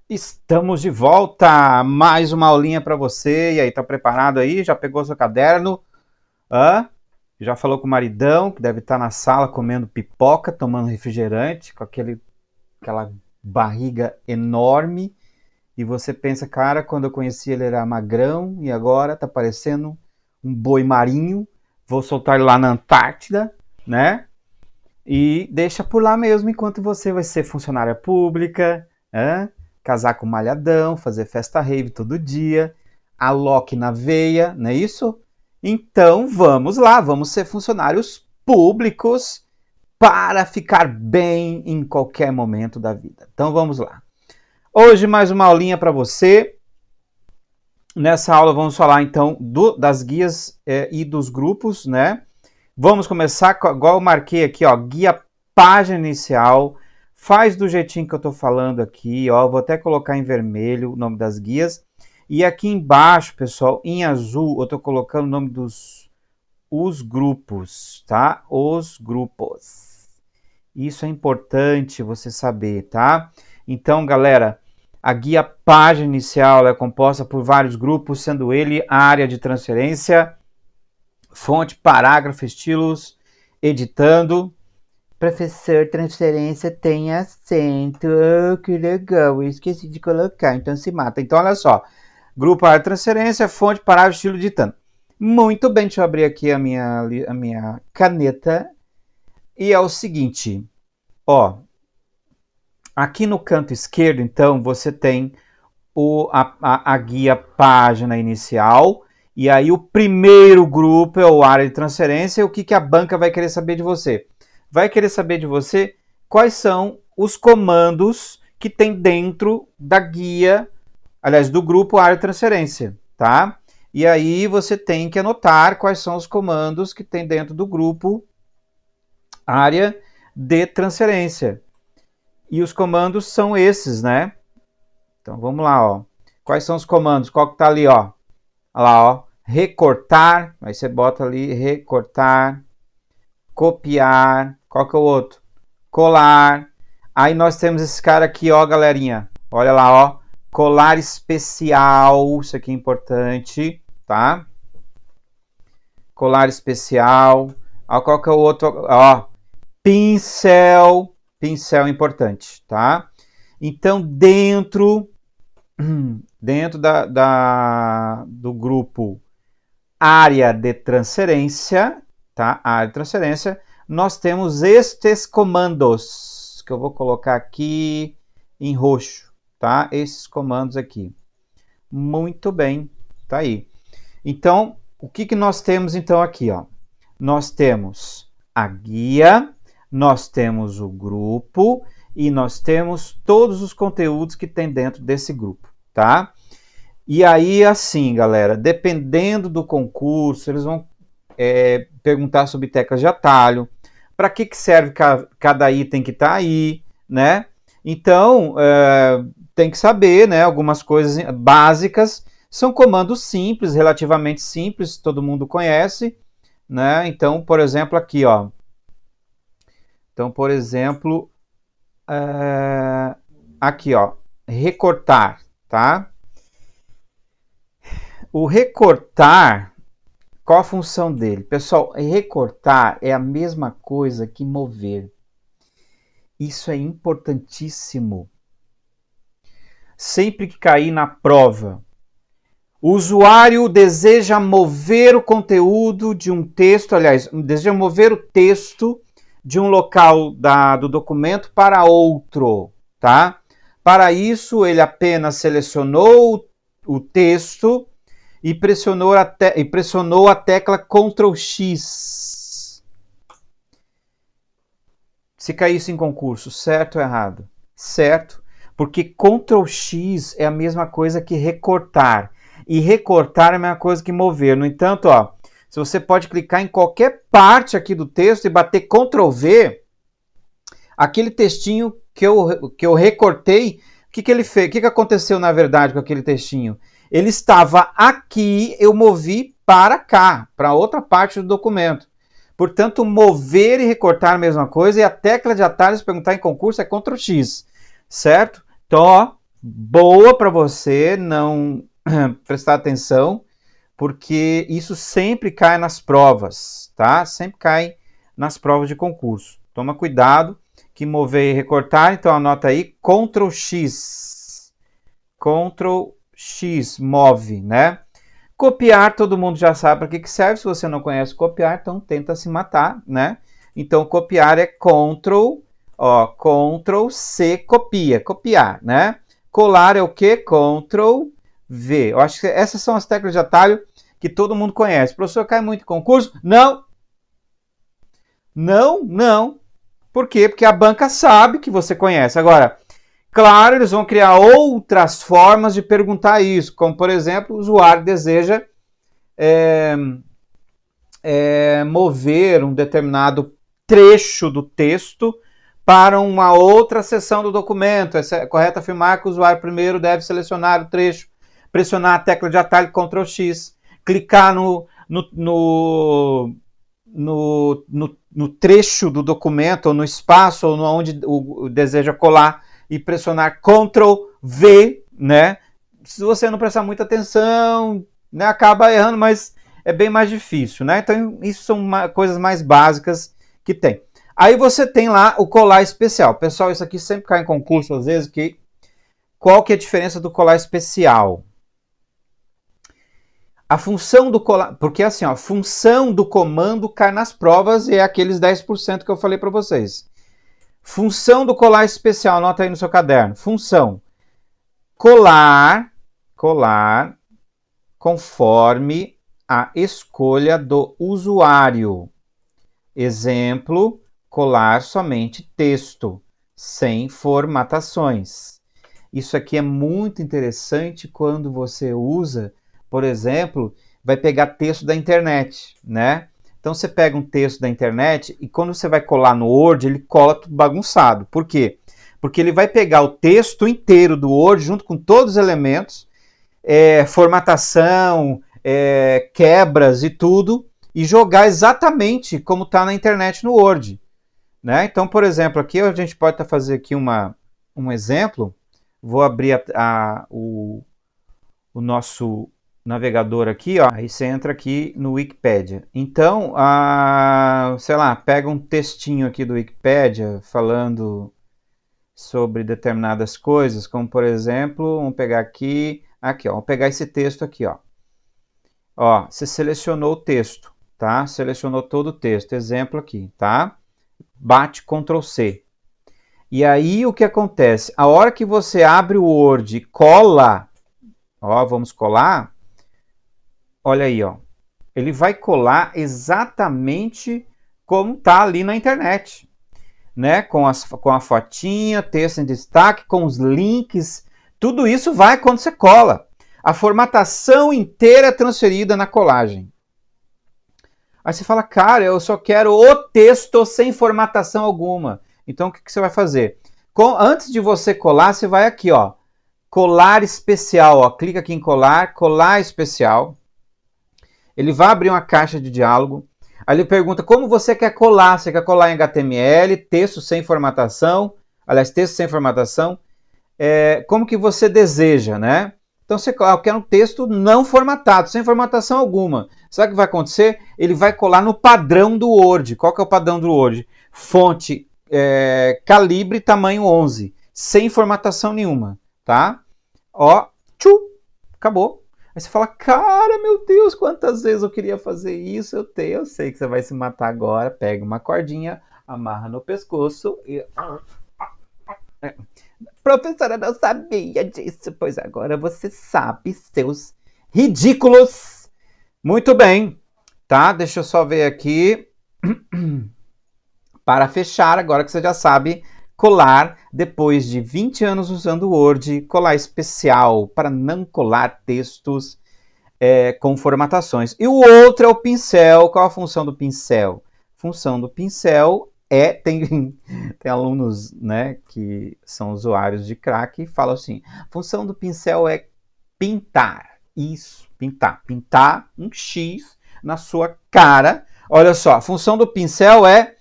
Estamos de volta! Mais uma aulinha para você. E aí, tá preparado aí? Já pegou seu caderno? Hã? Já falou com o maridão, que deve estar na sala comendo pipoca, tomando refrigerante, com aquela barriga enorme. E você pensa, cara, quando eu conheci ele era magrão e agora tá parecendo um boi marinho. Vou soltar ele lá na Antártida, né? E deixa por lá mesmo enquanto você vai ser funcionária pública, casar com malhadão, fazer festa rave todo dia, a Loki na veia, não é isso? Então vamos lá, vamos ser funcionários públicos para ficar bem em qualquer momento da vida. Então vamos lá. Hoje mais uma aulinha para você. Nessa aula vamos falar então das guias e dos grupos, né? Vamos começar, igual eu marquei aqui, ó, guia página inicial, faz do jeitinho que eu estou falando aqui, ó, vou até colocar em vermelho o nome das guias, e aqui embaixo, pessoal, em azul, eu estou colocando o nome os grupos, tá? Os grupos. Isso é importante você saber, tá? Então, galera, a guia página inicial é composta por vários grupos, sendo ele a área de transferência, fonte, parágrafo, estilos, editando. Professor, transferência tem acento. Oh, que legal, eu esqueci de colocar, então se mata. Então, olha só. Grupo área de transferência, fonte, parágrafo, estilo, editando. Muito bem, deixa eu abrir aqui a minha caneta. E é o seguinte, ó. Aqui no canto esquerdo, então, você tem a guia página inicial, e aí o primeiro grupo é o área de transferência, e o que a banca vai querer saber de você? Vai querer saber de você quais são os comandos que tem dentro da guia, aliás, do grupo área de transferência, tá? E aí você tem que anotar quais são os comandos que tem dentro do grupo área de transferência. E os comandos são esses, né? Então vamos lá, ó. Quais são os comandos? Qual que tá ali, ó? Olha lá, ó. Recortar. Aí você bota ali recortar. Copiar. Qual que é o outro? Colar. Aí nós temos esse cara aqui, ó, galerinha. Olha lá, ó. Colar especial. Isso aqui é importante, tá? Colar especial. Ó, qual que é o outro? Ó. Pincel. Pincel importante, tá? Então, dentro do grupo área de transferência, tá? Área de transferência, nós temos estes comandos, que eu vou colocar aqui em roxo, tá? Esses comandos aqui. Muito bem, tá aí. Então, o que nós temos então aqui, ó? Nós temos a guia, nós temos o grupo e nós temos todos os conteúdos que tem dentro desse grupo, tá? E aí, assim, galera, dependendo do concurso, eles vão perguntar sobre teclas de atalho, para que serve cada item que está aí, né? Então, tem que saber, né? Algumas coisas básicas. São comandos simples, relativamente simples, todo mundo conhece, né? Então, por exemplo, aqui, ó. Então, por exemplo, aqui, ó, recortar, tá? O recortar, qual a função dele? Pessoal, recortar é a mesma coisa que mover. Isso é importantíssimo. Sempre que cair na prova, o usuário deseja mover o conteúdo de um texto, aliás, deseja mover o texto de um local do documento para outro, tá? Para isso, ele apenas selecionou o texto e pressionou a tecla Ctrl X. Se caísse em concurso, certo ou errado? Certo, porque Ctrl X é a mesma coisa que recortar. E recortar é a mesma coisa que mover. No entanto, ó, se você pode clicar em qualquer parte aqui do texto e bater Ctrl V, aquele textinho que eu recortei, o que ele fez? O que aconteceu na verdade com aquele textinho? Ele estava aqui, eu movi para cá, para outra parte do documento. Portanto, mover e recortar é a mesma coisa, e a tecla de atalho, se perguntar em concurso, é Ctrl X, certo? Então, ó, boa para você não prestar atenção, porque isso sempre cai nas provas, tá? Sempre cai nas provas de concurso. Toma cuidado, que mover e recortar, então anota aí, Ctrl X. Ctrl X, move, né? Copiar, todo mundo já sabe para que serve. Se você não conhece copiar, então tenta se matar, né? Então, copiar é Ctrl, ó, Ctrl C, copia, copiar, né? Colar é o quê? Ctrl V. Eu acho que essas são as teclas de atalho que todo mundo conhece. O professor cai muito em concurso? Não. Não, não. Por quê? Porque a banca sabe que você conhece. Agora, claro, eles vão criar outras formas de perguntar isso, como, por exemplo, o usuário deseja mover um determinado trecho do texto para uma outra seção do documento. É correto afirmar que o usuário primeiro deve selecionar o trecho, pressionar a tecla de atalho Ctrl X, clicar no trecho do documento, ou no espaço, ou onde deseja colar, e pressionar Ctrl V, né? Se você não prestar muita atenção, né, acaba errando, mas é bem mais difícil, né? Então, isso são coisas mais básicas que tem. Aí você tem lá o colar especial. Pessoal, isso aqui sempre cai em concurso, às vezes, qual que é a diferença do colar especial? A função do colar... Porque assim, ó, a função do comando cai nas provas e é aqueles 10% que eu falei para vocês. Função do colar especial, anota aí no seu caderno. Função. Colar conforme a escolha do usuário. Exemplo, colar somente texto, sem formatações. Isso aqui é muito interessante quando você usa, por exemplo, vai pegar texto da internet, né? Então você pega um texto da internet e quando você vai colar no Word, ele cola tudo bagunçado. Por quê? Porque ele vai pegar o texto inteiro do Word, junto com todos os elementos, formatação, quebras e tudo, e jogar exatamente como está na internet no Word. Né? Então, por exemplo, aqui a gente pode fazer aqui um exemplo. Vou abrir o nosso navegador aqui, ó. Aí você entra aqui no Wikipedia. Então, sei lá, pega um textinho aqui do Wikipedia falando sobre determinadas coisas, como por exemplo, vamos pegar aqui, ó, vamos pegar esse texto aqui, ó. Ó, você selecionou o texto, tá? Selecionou todo o texto, exemplo aqui, tá? Bate Ctrl C. E aí o que acontece? A hora que você abre o Word e cola, ó, vamos colar, olha aí, ó. Ele vai colar exatamente como tá ali na internet, né? Com a fotinha, texto em destaque, com os links, tudo isso vai quando você cola. A formatação inteira é transferida na colagem. Aí você fala, cara, eu só quero o texto sem formatação alguma. Então, o que você vai fazer? Antes de você colar, você vai aqui, ó, colar especial, ó, clica aqui em colar, colar especial. Ele vai abrir uma caixa de diálogo. Aí ele pergunta como você quer colar. Você quer colar em HTML, texto sem formatação, aliás, texto sem formatação, como que você deseja, né? Então você quer um texto não formatado, sem formatação alguma. Sabe o que vai acontecer? Ele vai colar no padrão do Word. Qual que é o padrão do Word? Fonte, calibre, tamanho 11, sem formatação nenhuma, tá? Ó, acabou. Aí você fala, cara, meu Deus, quantas vezes eu queria fazer isso? Eu sei que você vai se matar agora. Pega uma cordinha, amarra no pescoço e... Professora, não sabia disso. Pois agora você sabe, seus ridículos. Muito bem, tá? Deixa eu só ver aqui. Para fechar, agora que você já sabe colar, depois de 20 anos usando o Word, colar especial para não colar textos com formatações. E o outro é o pincel. Qual a função do pincel? A função do pincel tem alunos, né, que são usuários de crack e falam assim, a função do pincel é pintar. Isso, pintar. Pintar um X na sua cara. Olha só, a função do pincel é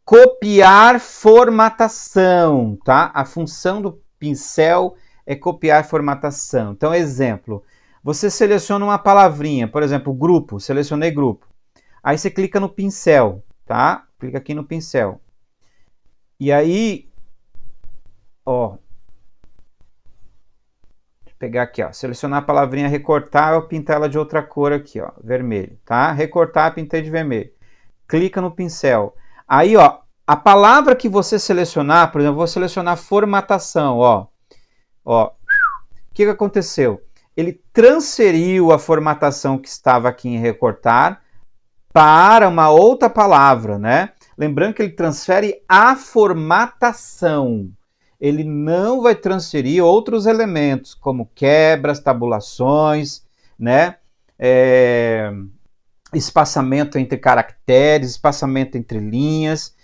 copiar formatação, tá? A função do pincel é copiar formatação. Então, exemplo, você seleciona uma palavrinha, por exemplo, grupo, selecionei grupo. Aí você clica no pincel, tá? Clica aqui no pincel. E aí, ó, deixa eu pegar aqui, ó, selecionar a palavrinha recortar, eu pintar ela de outra cor aqui, ó, vermelho, tá? Recortar, pintei de vermelho. Clica no pincel. Aí, ó, a palavra que você selecionar, por exemplo, eu vou selecionar formatação, ó. Ó, o que aconteceu? Ele transferiu a formatação que estava aqui em recortar para uma outra palavra, né? Lembrando que ele transfere a formatação. Ele não vai transferir outros elementos, como quebras, tabulações, né? Espaçamento entre caracteres, espaçamento entre linhas.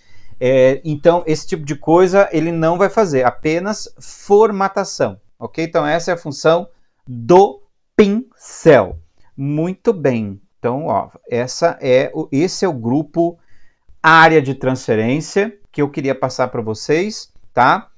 Então, esse tipo de coisa ele não vai fazer, apenas formatação, ok? Então, essa é a função do pincel. Muito bem. Então, ó, esse é o grupo área de transferência que eu queria passar para vocês, tá?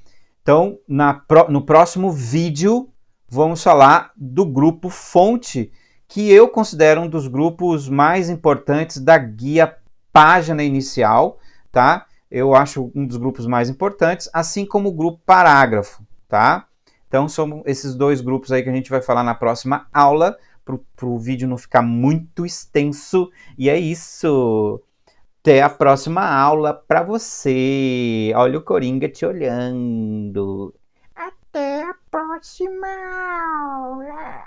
Então, no próximo vídeo, vamos falar do grupo fonte, que eu considero um dos grupos mais importantes da guia página inicial, tá? Eu acho um dos grupos mais importantes, assim como o grupo parágrafo, tá? Então, são esses dois grupos aí que a gente vai falar na próxima aula, para o vídeo não ficar muito extenso. E é isso. Até a próxima aula para você. Olha o Coringa te olhando. Até a próxima aula.